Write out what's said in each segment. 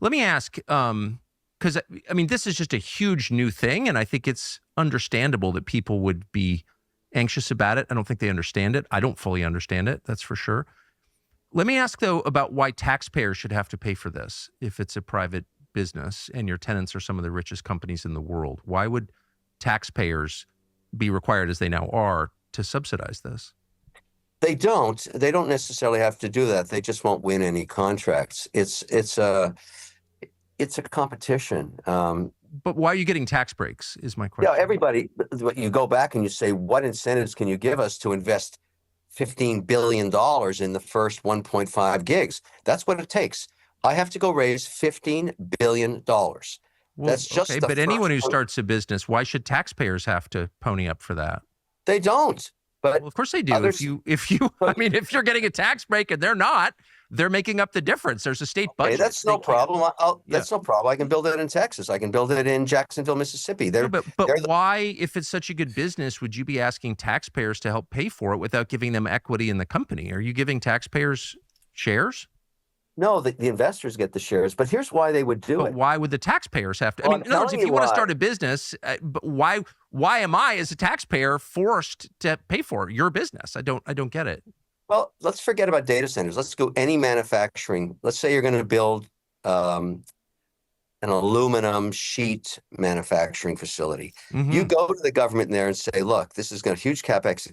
Let me ask, because I mean, this is just a huge new thing, and I think it's understandable that people would be anxious about it. I don't think they understand it. I don't fully understand it, that's for sure. Let me ask, though, about why taxpayers should have to pay for this if it's a private business and your tenants are some of the richest companies in the world. Why would taxpayers be required, as they now are, to subsidize this? They don't. They don't necessarily have to do that. They just won't win any contracts. It's a competition. But why are you getting tax breaks is my question. Yeah, everybody, you go back and you say, what incentives can you give us to invest $15 billion in the first 1.5 gigs? That's what it takes. I have to go raise $15 billion. Well, That's just okay, the but anyone who starts a business, why should taxpayers have to pony up for that? They don't. But well, of course they do. Others, if you, I mean, if you're getting a tax break and they're not, they're making up the difference. There's a state budget. Okay, that's no problem. That's no problem. I can build it in Texas. I can build it in Jacksonville, Mississippi. But why, if it's such a good business, would you be asking taxpayers to help pay for it without giving them equity in the company? Are you giving taxpayers shares? No, the investors get the shares, but here's why they would do it. Why would the taxpayers have to? Well, I mean, in other words, if you want to start a business, but why am I, as a taxpayer, forced to pay for your business? I don't get it. Well, let's forget about data centers. Let's go any manufacturing. Let's say you're going to build an aluminum sheet manufacturing facility. Mm-hmm. You go to the government there and say, "Look, this is going to huge capex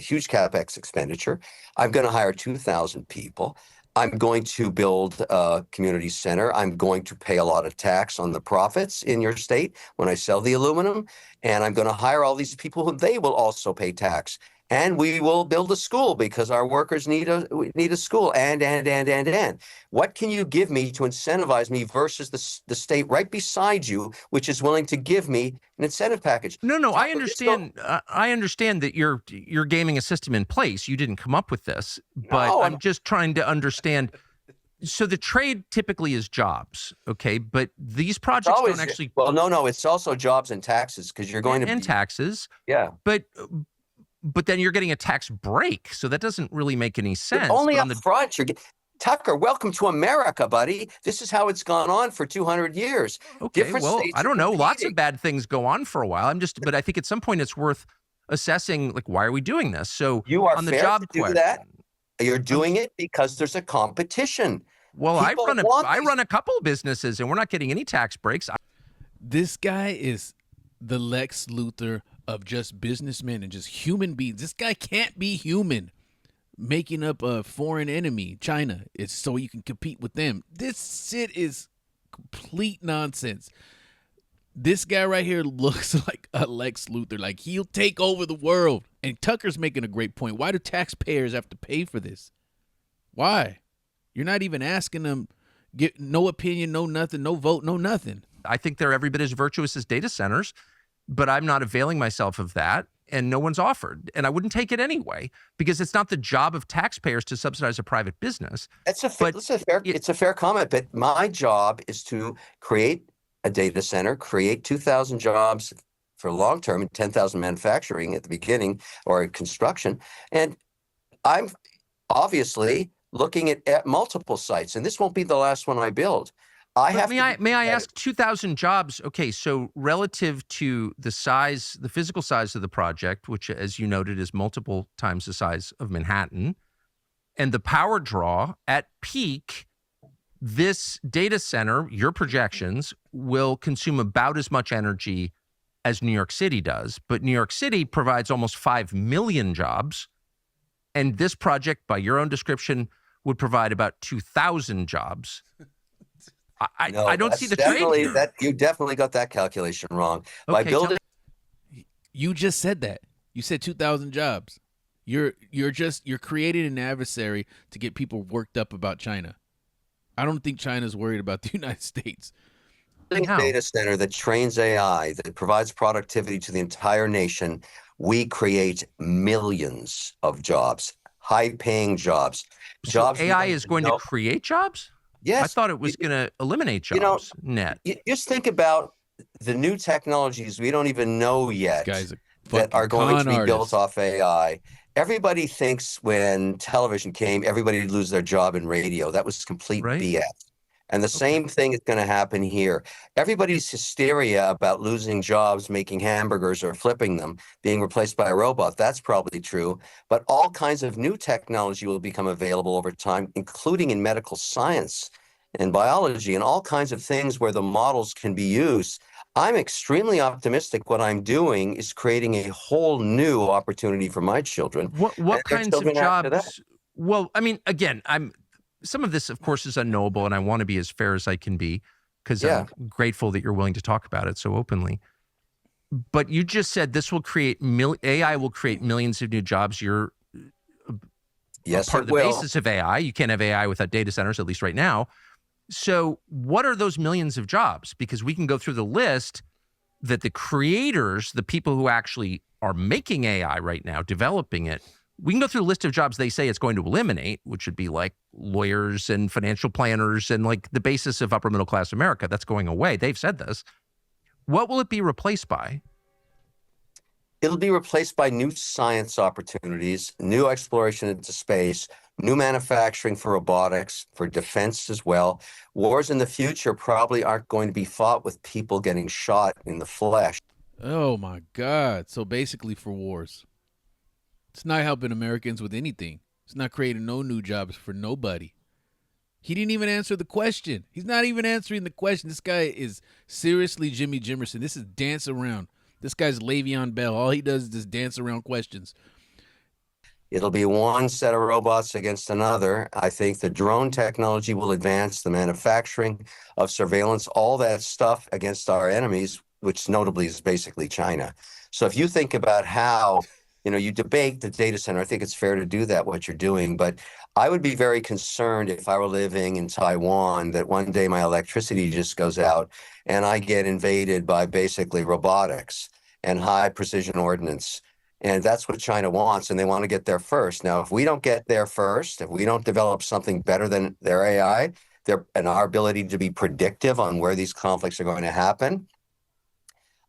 huge capex expenditure. I'm going to hire 2,000 people. I'm going to build a community center. I'm going to pay a lot of tax on the profits in your state when I sell the aluminum, and I'm going to hire all these people who they will also pay tax. And we will build a school because our workers need a school, and. What can you give me to incentivize me versus the state right beside you, which is willing to give me an incentive package?" No, I understand. I understand that you're gaming a system in place. You didn't come up with this, but no, I'm just trying to understand. So the trade typically is jobs, okay? But these projects don't actually. Well, no, it's also jobs and taxes because you're going and taxes. Yeah, But then you're getting a tax break, so that doesn't really make any sense. But only up front. Tucker, welcome to America, buddy. This is how it's gone on for 200 years. Okay, well, I don't know. Lots of bad things go on for a while. But I think at some point it's worth assessing, like, why are we doing this? So you are on the fair job to do that. You're doing it because there's a competition. Well, I run a couple of businesses, and we're not getting any tax breaks. This guy is the Lex Luthor of just businessmen and just human beings. This guy can't be human. Making up a foreign enemy, China, it's so you can compete with them. This shit is complete nonsense. This guy right here looks like a Lex Luthor. Like, he'll take over the world. And Tucker's making a great point. Why do taxpayers have to pay for this? Why? You're not even asking them. Get no opinion, no nothing, no vote, no nothing. I think they're every bit as virtuous as data centers, but I'm not availing myself of that, and no one's offered. And I wouldn't take it anyway, because it's not the job of taxpayers to subsidize a private business. It's a fair comment, but my job is to create a data center, create 2,000 jobs for long term and 10,000 manufacturing at the beginning or construction. And I'm obviously looking at multiple sites, and this won't be the last one I build. May I ask, 2,000 jobs? Okay, so relative to the physical size of the project, which, as you noted, is multiple times the size of Manhattan, and the power draw at peak, this data center, your projections, will consume about as much energy as New York City does. But New York City provides almost 5 million jobs, and this project, by your own description, would provide about 2,000 jobs. I don't see the trade here. You definitely got that calculation wrong. By building, you just said that. You said 2,000 jobs. You're creating an adversary to get people worked up about China. I don't think China's worried about the United States. A data center that trains AI, that provides productivity to the entire nation, we create millions of jobs, high-paying jobs. So AI is going to create jobs? Yes. I thought it was going to eliminate jobs, net. Just think about the new technologies we don't even know yet that are going to be built off AI. Everybody thinks when television came, everybody would lose their job in radio. That was complete BS. And the same thing is going to happen here. Everybody's hysteria about losing jobs, making hamburgers or flipping them, being replaced by a robot. That's probably true. But all kinds of new technology will become available over time, including in medical science and biology and all kinds of things where the models can be used. I'm extremely optimistic. What I'm doing is creating a whole new opportunity for my children and What their kinds of children after that. jobs? Well, I mean, again, some of this, of course, is unknowable, and I want to be as fair as I can be because Yeah. I'm grateful that you're willing to talk about it so openly. But you just said this will create AI will create millions of new jobs. You're Yes, part it of the will. basis of AI. You can't have AI without data centers, at least right now. So, what are those millions of jobs? Because we can go through the list that the creators, the people who actually are making AI right now, developing it, we can go through a list of jobs they say it's going to eliminate, which would be like lawyers and financial planners and like the basis of upper middle class America. That's going away. They've said this. What will it be replaced by? It'll be replaced by new science opportunities, new exploration into space, new manufacturing for robotics, for defense as well. Wars in the future probably aren't going to be fought with people getting shot in the flesh. Oh my God. So basically for wars. It's not helping Americans with anything. It's not creating no new jobs for nobody. He didn't even answer the question. He's not even answering the question. This guy is seriously Jimmy Jimerson. This is dance around. This guy's Le'Veon Bell. All he does is just dance around questions. It'll be one set of robots against another. I think the drone technology will advance, the manufacturing of surveillance, all that stuff against our enemies, which notably is basically China. So if you think about how, you debate the data center, I think it's fair to do that, what you're doing. But I would be very concerned if I were living in Taiwan that one day my electricity just goes out and I get invaded by basically robotics and high precision ordnance. And that's what China wants, and they want to get there first. Now, if we don't get there first, if we don't develop something better than their AI, and our ability to be predictive on where these conflicts are going to happen,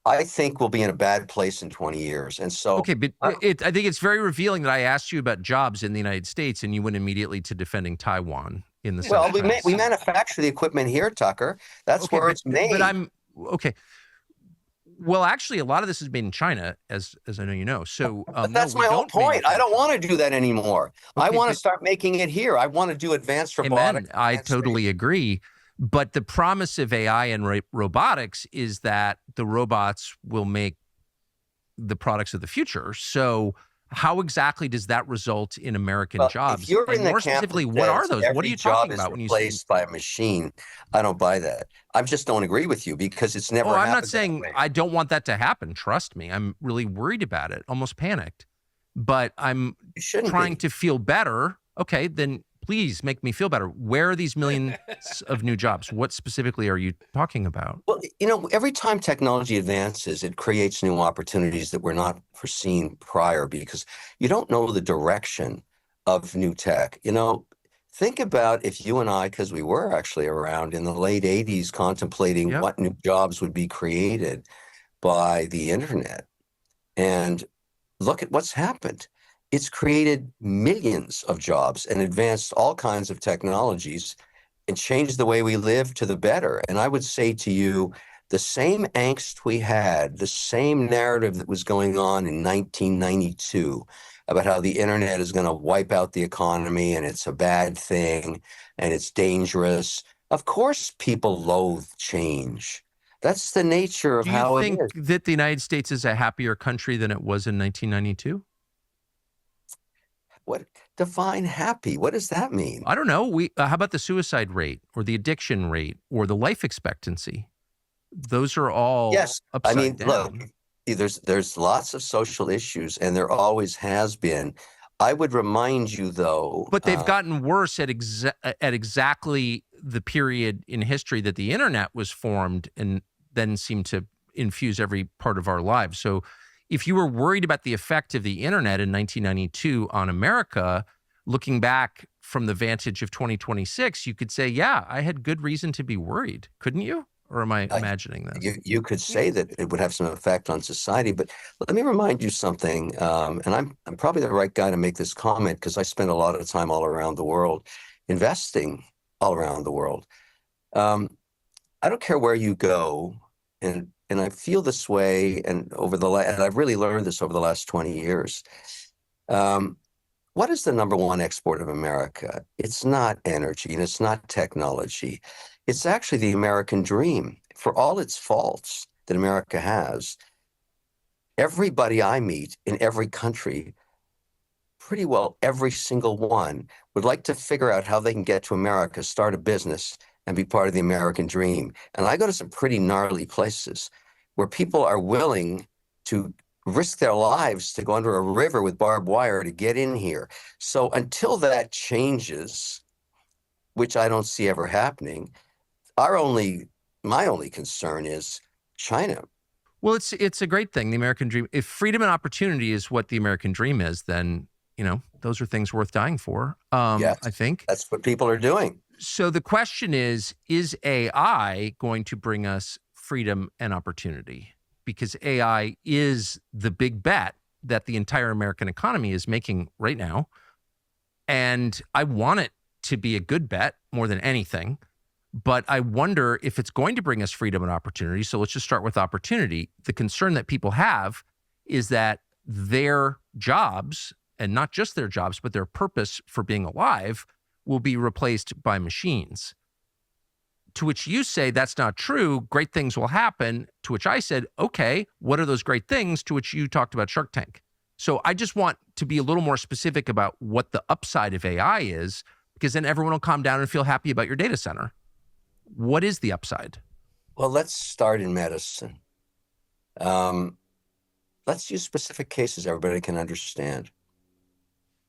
I think we'll be in a bad place in 20 years. And so, okay, but I think it's very revealing that I asked you about jobs in the United States, and you went immediately to defending Taiwan in the well, same we manufacture the equipment here, Tucker. That's okay, where it's made. But I'm okay. Well, actually, a lot of this is made in China, as I know you know. So but that's my whole point. I don't want to do that anymore. Okay, I want to start making it here. I want to do advanced robotics. I totally agree. But the promise of AI and robotics is that the robots will make the products of the future. So how exactly does that result in American jobs? If you're and in the more specifically, what are those? What are you talking about when you say replaced by a machine? I don't buy that. I just don't agree with you because it's never happened. I'm not saying I don't want that to happen. Trust me. I'm really worried about it, almost panicked. But I'm trying to feel better. Okay, then please make me feel better. Where are these millions of new jobs? What specifically are you talking about? Well, every time technology advances, it creates new opportunities that were not foreseen prior because you don't know the direction of new tech. Think about if you and I, because we were actually around in the late 80s contemplating what new jobs would be created by the internet. And look at what's happened. It's created millions of jobs and advanced all kinds of technologies and changed the way we live to the better. And I would say to you, the same angst we had, the same narrative that was going on in 1992 about how the internet is going to wipe out the economy and it's a bad thing and it's dangerous. Of course, people loathe change. That's the nature of how it is. Do you think that the United States is a happier country than it was in 1992? What define happy? What does that mean? I don't know. How about the suicide rate or the addiction rate or the life expectancy? Those are all upside down. Look, there's lots of social issues, and there always has been. I would remind you, though, but they've gotten worse at exactly the period in history that the internet was formed, and then seemed to infuse every part of our lives. So if you were worried about the effect of the internet in 1992 on America, looking back from the vantage of 2026, you could say, yeah, I had good reason to be worried. Couldn't you? Or am I imagining this? You could say that it would have some effect on society, but let me remind you something. And I'm probably the right guy to make this comment because I spend a lot of time all around the world, investing all around the world. Um, I don't care where you go, and I feel this way, and and I've really learned this over the last 20 years. Um, what is the number one export of America? It's not energy and it's not technology. It's actually the American dream. For all its faults that America has, everybody I meet in every country, pretty well every single one, would like to figure out how they can get to America, start a business, and be part of the American dream. And I go to some pretty gnarly places where people are willing to risk their lives to go under a river with barbed wire to get in here. So until that changes, which I don't see ever happening, my only concern is China. Well, it's a great thing, the American dream. If freedom and opportunity is what the American dream is, then those are things worth dying for. Yes, I think that's what people are doing. so. The question is AI going to bring us freedom and opportunity? Because AI is the big bet that the entire American economy is making right now, and I want it to be a good bet more than anything. But I wonder if it's going to bring us freedom and opportunity. So let's just start with opportunity. The concern that people have is that their jobs, and not just their jobs, but their purpose for being alive, will be replaced by machines. To which you say that's not true. Great things will happen. To which I said, okay, what are those great things? To which you talked about Shark Tank. So I just want to be a little more specific about what the upside of AI is, because then everyone will calm down and feel happy about your data center. What is the upside? Well, let's start in medicine. Let's use specific cases everybody can understand.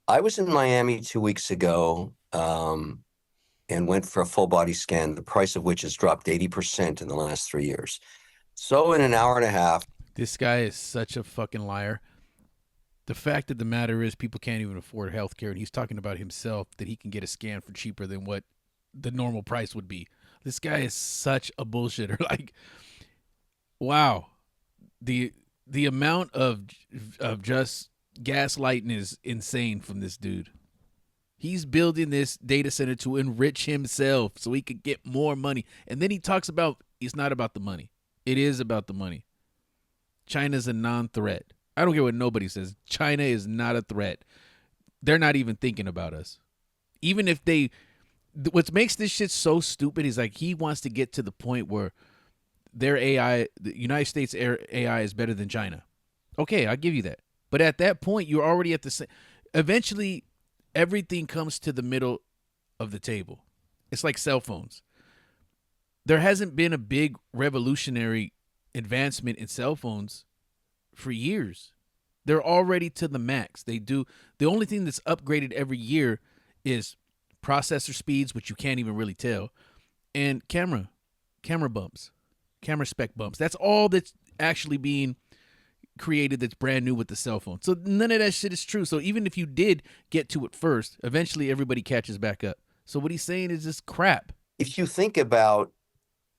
I was in Miami 2 weeks ago and went for a full body scan, the price of which has dropped 80% in the last 3 years. So in an hour and a half. This guy is such a fucking liar. The fact of the matter is people can't even afford healthcare, and he's talking about himself that he can get a scan for cheaper than what the normal price would be. This guy is such a bullshitter. Like, wow, the amount of just gaslighting is insane from this dude. He's building this data center to enrich himself so he could get more money, and then he talks about it's not about the money. It is about the money. China's a non-threat. I don't care what nobody says. China is not a threat. They're not even thinking about us. Even if they. What makes this shit so stupid is like he wants to get to the point where their AI, the United States AI, is better than China. Okay, I'll give you that. But at that point, you're already at the same. Eventually, everything comes to the middle of the table. It's like cell phones. There hasn't been a big revolutionary advancement in cell phones for years. They're already to the max. They do. The only thing that's upgraded every year is processor speeds, which you can't even really tell, and camera bumps, camera spec bumps. That's all that's actually being created that's brand new with the cell phone. So none of that shit is true. So even if you did get to it first, eventually everybody catches back up. So what he's saying is just crap. If you think about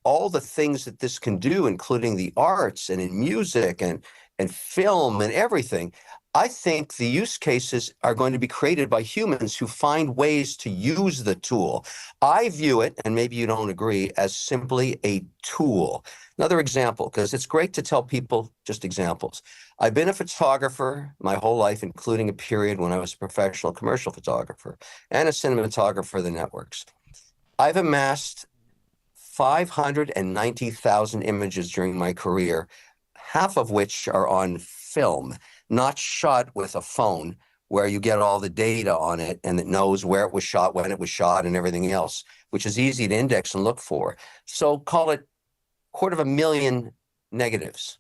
all the things that this can do, including the arts and in music and film and everything, I think the use cases are going to be created by humans who find ways to use the tool. I view it, and maybe you don't agree, as simply a tool. Another example, because it's great to tell people just examples. I've been a photographer my whole life, including a period when I was a professional commercial photographer and a cinematographer for the networks. I've amassed 590,000 images during my career, half of which are on film, not shot with a phone where you get all the data on it and it knows where it was shot, when it was shot, and everything else, which is easy to index and look for. So call it 250,000 negatives.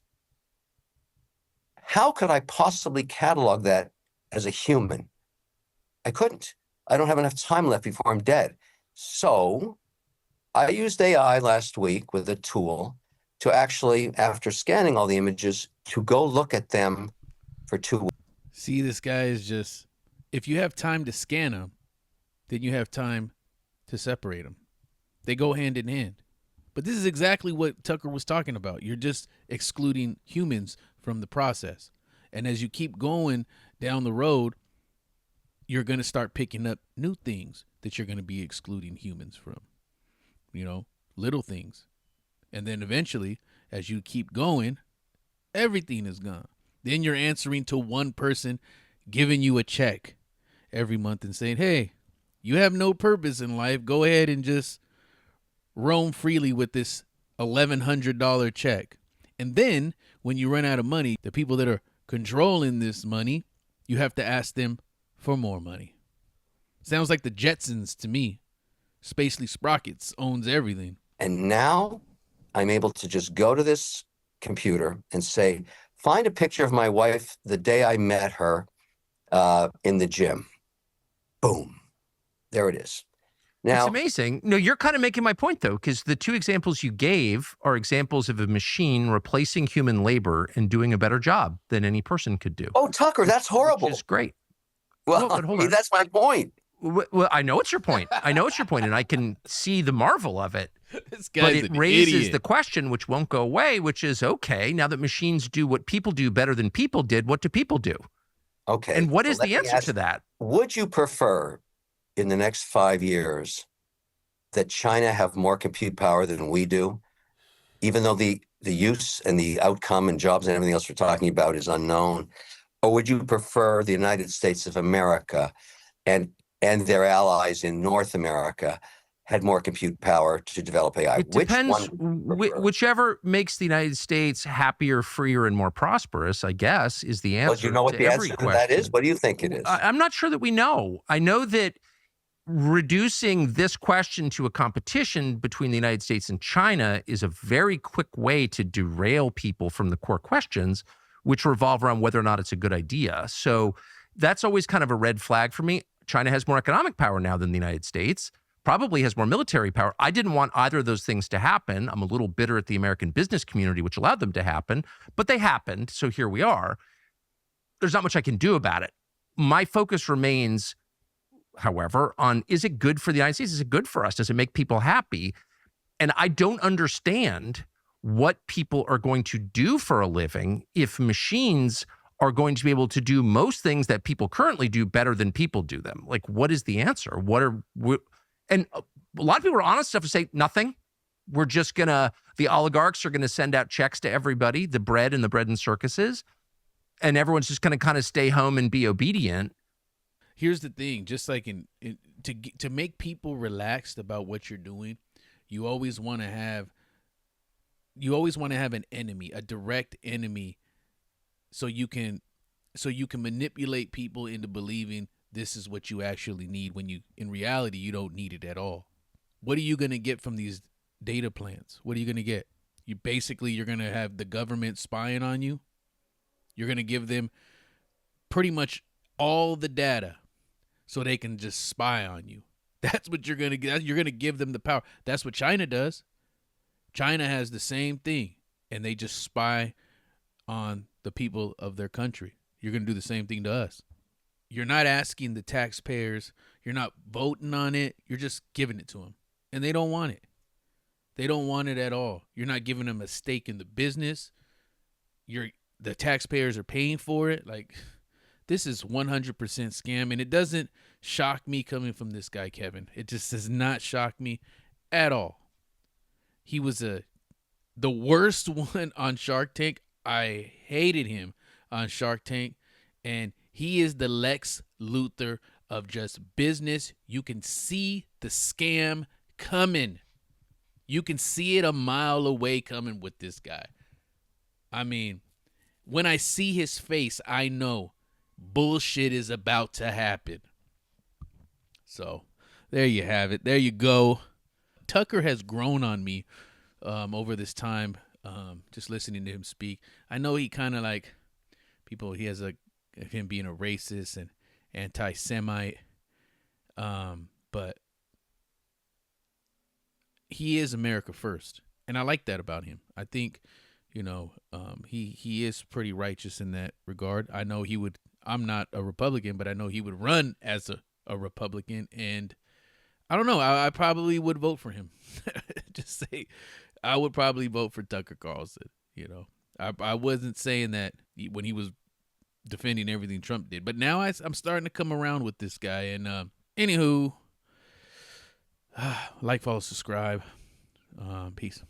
How could I possibly catalog that as a human? I couldn't. I don't have enough time left before I'm dead. So I used AI last week with a tool to actually, after scanning all the images, to go look at them for 2 weeks. See, this guy is just, if you have time to scan them, then you have time to separate them. They go hand in hand. But this is exactly what Tucker was talking about. You're just excluding humans from the process. And as you keep going down the road, you're going to start picking up new things that you're going to be excluding humans from. little things. And then eventually, as you keep going, everything is gone. Then you're answering to one person giving you a check every month and saying, hey, you have no purpose in life. Go ahead and just roam freely with this $1,100 check. And then when you run out of money, the people that are controlling this money, you have to ask them for more money. Sounds like the Jetsons to me. Spacely Sprockets owns everything. And now I'm able to just go to this computer and say, find a picture of my wife the day I met her in the gym. Boom. There it is. Now, it's amazing. No, you're kind of making my point, though, because the two examples you gave are examples of a machine replacing human labor and doing a better job than any person could do. Oh, Tucker, that's horrible. Which is great. Well, but hold on. That's my point. Well, I know it's your point. I know it's your point, and I can see the marvel of it. This But guy's it an raises idiot. the question, which won't go away, which is, okay, now that machines do what people do better than people did, what do people do? Okay. And what so is let the me answer ask, to that? Would you prefer in the next 5 years that China have more compute power than we do, even though the use and the outcome and jobs and everything else we're talking about is unknown? Or would you prefer the United States of America and their allies in North America had more compute power to develop AI? It depends. Which one would you prefer? Whichever makes the United States happier, freer, and more prosperous, I guess, is the answer Well, do you know what to the every answer to that question. is? What do you think it is? I'm not sure that we know. I know that reducing this question to a competition between the United States and China is a very quick way to derail people from the core questions, which revolve around whether or not it's a good idea. So that's always kind of a red flag for me. China has more economic power now than the United States, probably has more military power. I didn't want either of those things to happen. I'm a little bitter at the American business community, which allowed them to happen, but they happened. So here we are. There's not much I can do about it. My focus remains, however, on, is it good for the United States? Is it good for us? Does it make people happy? And I don't understand what people are going to do for a living if machines are going to be able to do most things that people currently do better than people do them. Like, what is the answer? And a lot of people are honest enough to say nothing. We're just the oligarchs are gonna send out checks to everybody, the bread and circuses, and everyone's just gonna kind of stay home and be obedient. Here's the thing, just like to make people relaxed about what you're doing, you always want to have an enemy, a direct enemy, so you can manipulate people into believing this is what you actually need when in reality you don't need it at all. What are you going to get from these data plans? What are you going to get? You're going to have the government spying on you. You're going to give them pretty much all the data so they can just spy on you. That's what you're going to get. You're going to give them the power. That's what China does. China has the same thing, and they just spy on the people of their country. You're going to do the same thing to us. You're not asking the taxpayers. You're not voting on it. You're just giving it to them, and they don't want it. They don't want it at all. You're not giving them a stake in the business. The taxpayers are paying for it. Like, this is 100% scam, and it doesn't shock me coming from this guy, Kevin. It just does not shock me at all. He was the worst one on Shark Tank. I hated him on Shark Tank, and he is the Lex Luthor of just business. You can see the scam coming. You can see it a mile away coming with this guy. I mean, when I see his face, I know bullshit is about to happen. So there you have it. There you go. Tucker has grown on me over this time, just listening to him speak. I know he kind of like people, he has him being a racist and anti-Semite, but he is America first, and I like that about him. I think, he is pretty righteous in that regard. I know he would. I'm not a Republican, but I know he would run as a Republican, and I don't know. I probably would vote for him. Just say, I would probably vote for Tucker Carlson. I wasn't saying that when he was defending everything Trump did, but now I'm starting to come around with this guy. And anywho, like, follow, subscribe. Peace.